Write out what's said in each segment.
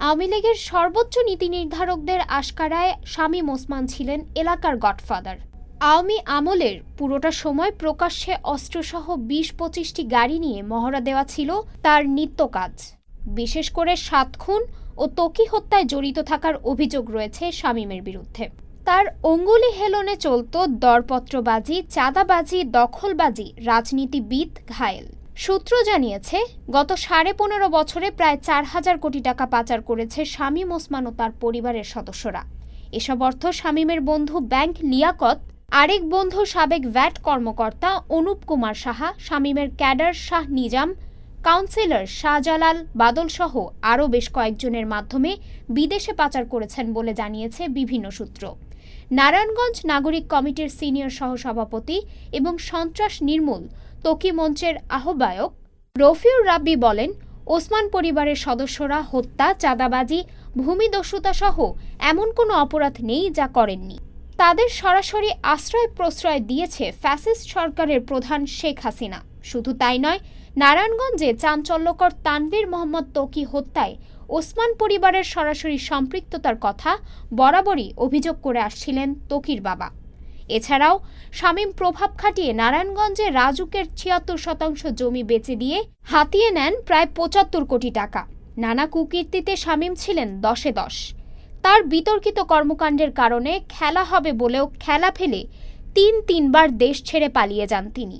আওয়ামী লীগের সর্বোচ্চ নীতি নির্ধারকদের আশকারায় শামীম ওসমান ছিলেন এলাকার গডফাদার। আওয়ামী আমলের পুরোটা সময় প্রকাশ্যে অস্ত্রসহ ২০-২৫টি গাড়ি নিয়ে মহড়া দেওয়া ছিল তার নিত্য কাজ। বিশেষ করে ৭ খুন ও ত্বকী হত্যায় জড়িত থাকার অভিযোগ রয়েছে শামীমের বিরুদ্ধে। তার অঙ্গুলি হেলনে চলত দরপত্রবাজি, চাঁদাবাজি, দখলবাজি, রাজনীতিবিদ ঘায়েল। সূত্র জানিয়েছে, গত ১৫.৫ বছরে প্রায় ৪,০০০ কোটি টাকা পাচার করেছে শামীম ওসমান ও তার পরিবারের সদস্যরা। এসব অর্থ শামীমের বন্ধু ব্যাংক লিয়াকত, আরেক বন্ধু সাবেক ভ্যাট কর্মকর্তা অনুপ কুমার সাহা, শামীমের ক্যাডার শাহ নিজাম, কাউন্সিলর শাহজালাল বাদল সহ আরও বেশ কয়েকজনের মাধ্যমে বিদেশে পাচার করেছেন বলে জানিয়েছে বিভিন্ন সূত্র। নারায়ণগঞ্জ নাগরিক কমিটির সিনিয়র সহসভাপতি এবং সন্ত্রাস নির্মূল ত্বকী মঞ্চের আহ্বায়ক রফিউর রাব্বি বলেন, ওসমান পরিবারের সদস্যরা হত্যা, চাঁদাবাজি, ভূমিদস্যুতা সহ এমন কোনো অপরাধ নেই যা করেননি। তাদের সরাসরি আশ্রয় প্রশ্রয় দিয়েছে ফ্যাসিস্ট সরকারের প্রধান শেখ হাসিনা। শুধু তাই নয়, নারায়ণগঞ্জে চাঞ্চল্যকর তানভীর মোহাম্মদ ত্বকী হত্যায় ওসমান পরিবারের সরাসরি সম্পৃক্ততার কথা বরাবরই অভিযোগ করে আসছিলেন ত্বকীর বাবা। এছাড়াও শামীম প্রভাব খাটিয়ে নারায়ণগঞ্জে রাজুকের ৭৬% জমি বেচে দিয়ে হাতিয়ে নেন প্রায় ৭৫ কোটি টাকা। নানা কুকীর্তিতে শামীম ছিলেন ১০-এ ১০। তার বিতর্কিত কর্মকাণ্ডের কারণে খেলা হবে বলেও খেলা ফেলে তিনবার দেশ ছেড়ে পালিয়ে যান তিনি।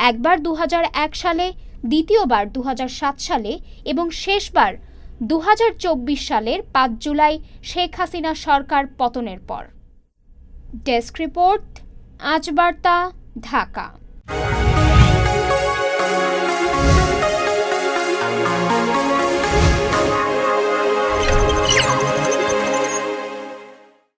একবার ২০০১ সালে, দ্বিতীয়বার ২০০৭ সালে এবং শেষবার ২০২৪ সালের ৫ জুলাই শেখ হাসিনা সরকার পতনের পর। ডেস্ক রিপোর্ট, আজ বার্তা, ঢাকা।